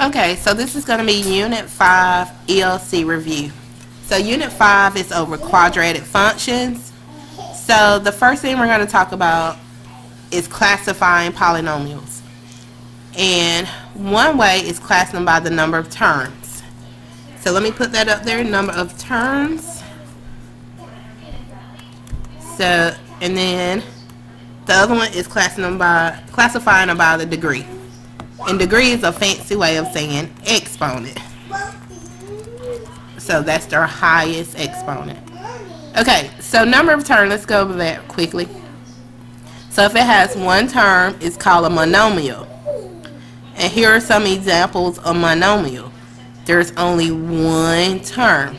Okay, so this is going to be Unit 5 ELC review. So Unit 5 is over quadratic functions. So the first thing we're going to talk about is classifying polynomials. And one way is classing them by the number of terms. So let me put that up there, number of terms. So, and then the other one is classifying them by the degree. And degree is a fancy way of saying exponent. So that's their highest exponent. Okay, so number of terms, let's go over that quickly. So if it has one term, it's called a monomial. And here are some examples of monomial. There's only one term.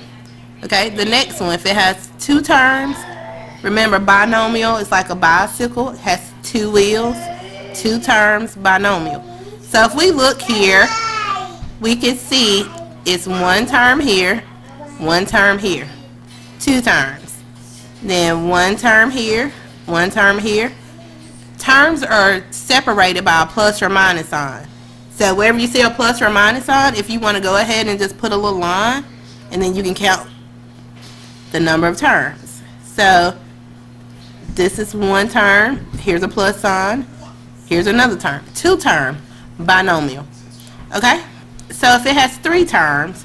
Okay, the next one, if it has two terms, remember binomial is like a bicycle. It has two wheels, two terms, binomial. So if we look here, we can see it's one term here, one term here, two terms. Then one term here, one term here. Terms are separated by a plus or minus sign. So wherever you see a plus or minus sign, if you want to go ahead and just put a little line, and then you can count the number of terms. So this is one term, here's a plus sign, here's another term, two term, binomial. Okay, so if it has three terms,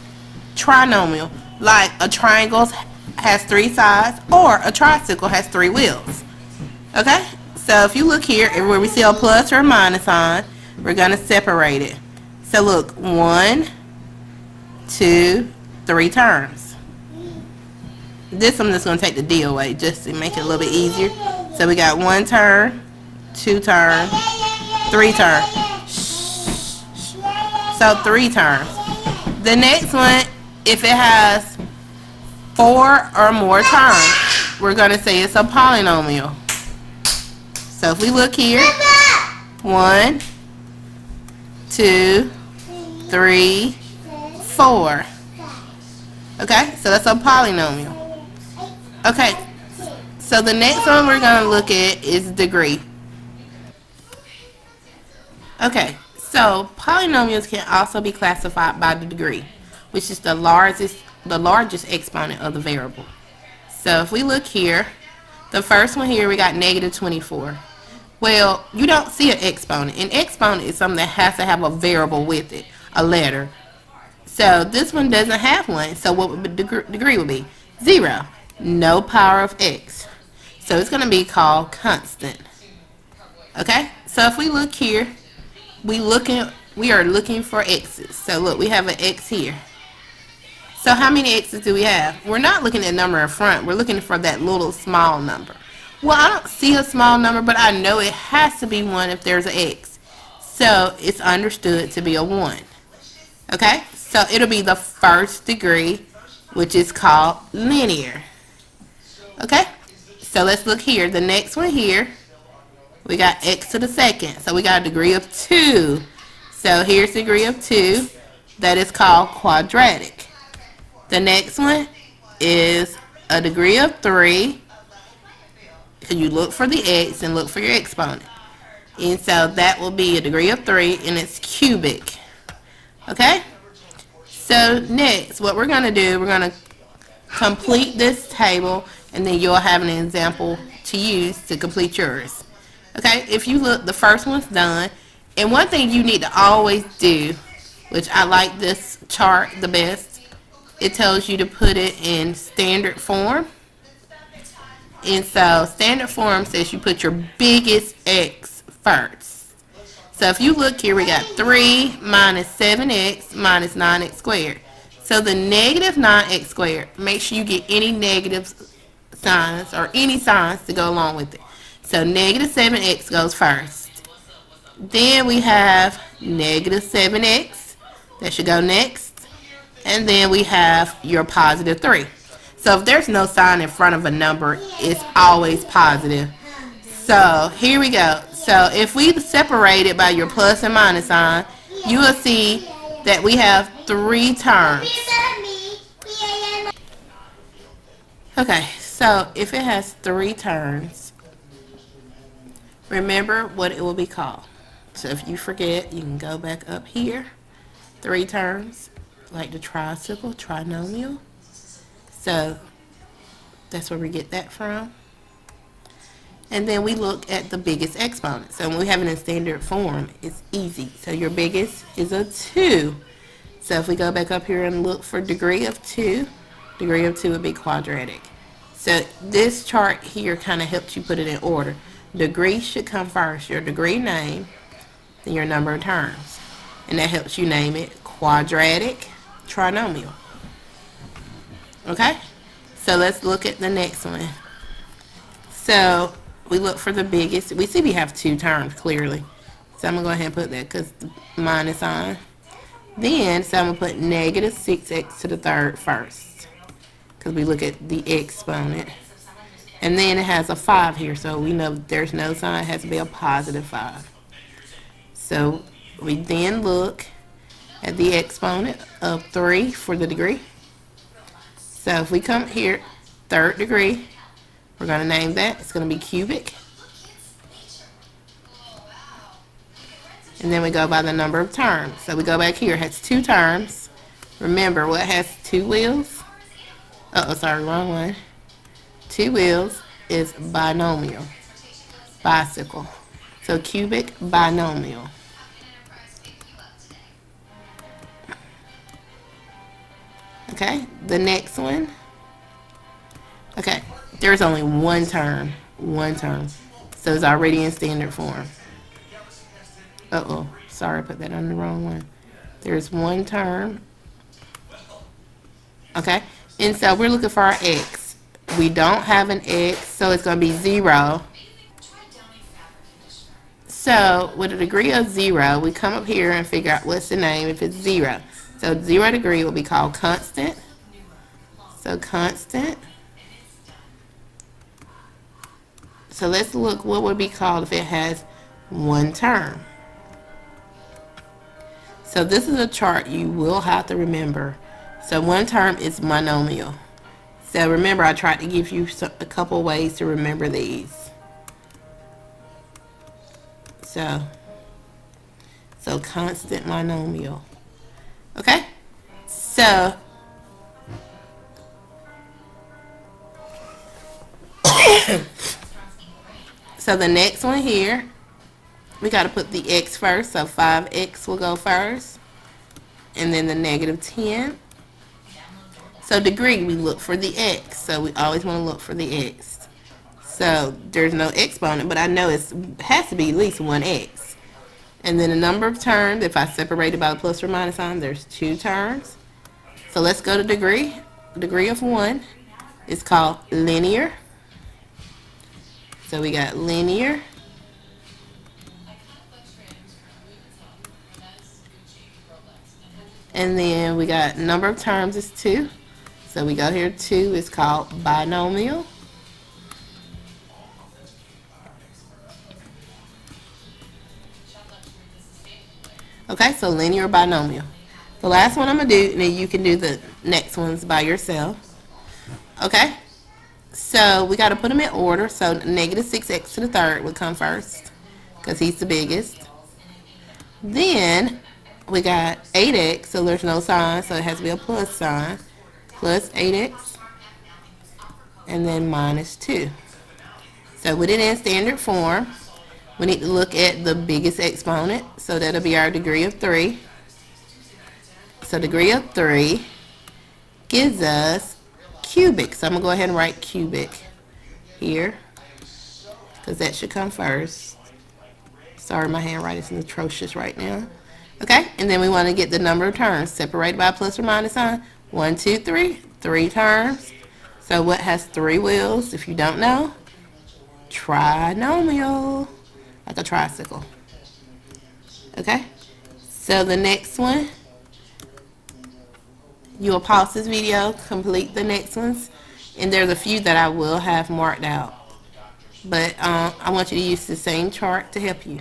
trinomial, like a triangle has three sides or a tricycle has three wheels. Okay, so if you look here, where we see a plus or a minus sign, we're going to separate it. So look, 1, 2, 3 terms. This I'm just going to take the D away just to make it a little bit easier. So we got 1 term, 2 terms, 3 terms. So 3 terms. The next one, if it has 4 or more terms, we're going to say it's a polynomial. So if we look here, 1, 2, 3, 4. Okay, so that's a polynomial. Okay, so the next one we're going to look at is degree. Okay, so polynomials can also be classified by the degree, which is the largest exponent of the variable. So if we look here, the first one here we got negative 24. Well, you don't see an exponent. An exponent is something that has to have a variable with it, a letter. So this one doesn't have one. So what would the degree would be? 0. No power of x. So it's going to be called constant. Okay? So if we look here, we are looking for x's. So look, we have an x here. So how many x's do we have? We're not looking at number in front. We're looking for that little small number. Well, I don't see a small number, but I know it has to be 1 if there's an x. So it's understood to be a 1. Okay? So it'll be the first degree, which is called linear. Okay? So let's look here. The next one here, we got x to the second. So we got a degree of 2. So here's the degree of 2. That is called quadratic. The next one is a degree of 3. You look for the x and look for your exponent. And so that will be a degree of 3 and it's cubic. Okay? So next, what we're going to do, we're going to complete this table and then you'll have an example to use to complete yours. Okay? If you look, the first one's done. And one thing you need to always do, which I like this chart the best, it tells you to put it in standard form. And so standard form says you put your biggest x first. So if you look here, we got 3 minus 7x minus 9x squared. So the negative 9x squared, make sure you get any negative signs or any signs to go along with it. So negative 7x goes first. Then we have negative 7x. That should go next. And then we have your positive 3. So if there's no sign in front of a number, it's always positive. So here we go. So if we separate it by your plus and minus sign, you will see that we have 3 terms. Okay, so if it has 3 terms, remember what it will be called. So if you forget, you can go back up here 3 terms, like the tricycle, trinomial. So that's where we get that from. And then we look at the biggest exponent. So when we have it in standard form, it's easy. So your biggest is a 2. So if we go back up here and look for degree of 2 would be quadratic. So this chart here kind of helps you put it in order. Degree should come first, your degree name, then your number of terms. And that helps you name it quadratic trinomial. Okay? So let's look at the next one. So we look for the biggest. We see we have 2 terms clearly. So I'm going to go ahead and put that because the minus sign. Then, so I'm going to put negative 6x to the third first because we look at the exponent. And then it has a 5 here, so we know there's no sign. It has to be a positive 5. So we then look at the exponent of 3 for the degree. So if we come here, third degree, we're going to name that. It's going to be cubic. And then we go by the number of terms. So we go back here. It has 2 terms. Remember, what has 2 wheels? Oh, sorry, wrong one. 2 wheels is binomial. Bicycle. So cubic binomial. Okay, the next one. Okay, there's only 1 term. 1 term. So it's already in standard form. Uh-oh, sorry, I put that on the wrong one. There's 1 term. Okay, and so we're looking for our x. We don't have an x, so it's going to be 0. So with a degree of 0, we come up here and figure out what's the name if it's 0. So 0 degree will be called constant. So constant. So let's look what would be called if it has 1 term. So this is a chart you will have to remember. So 1 term is monomial. So remember, I tried to give you a couple ways to remember these. So constant monomial. Okay? So the next one here, we got to put the x first. So 5x will go first. And then the negative 10. So degree, we look for the x. So we always want to look for the x. So there's no exponent, but I know it has to be at least 1x. And then the number of terms, if I separate it by the plus or minus sign, there's 2 terms. So let's go to degree. Degree of 1 is called linear. So we got linear. And then we got number of terms is 2. So we go here, 2 is called binomial. Okay, so linear binomial. The last one I'm going to do, and then you can do the next ones by yourself. Okay, so we got to put them in order. So negative 6x to the third would come first because he's the biggest. Then we got 8x, so there's no sign, so it has to be a plus sign. Plus 8x, and then minus 2. So with it in standard form, we need to look at the biggest exponent. So that'll be our degree of 3. So degree of 3 gives us cubic. So I'm going to go ahead and write cubic here because that should come first. Sorry, my handwriting is atrocious right now. Okay, and then we want to get the number of terms separated by a plus or minus sign. 1, 2, 3. 3 terms. So what has 3 wheels? If you don't know, trinomial, like a tricycle. Okay, so the next one, you will pause this video, complete the next ones, and there's a few that I will have marked out. But I want you to use the same chart to help you.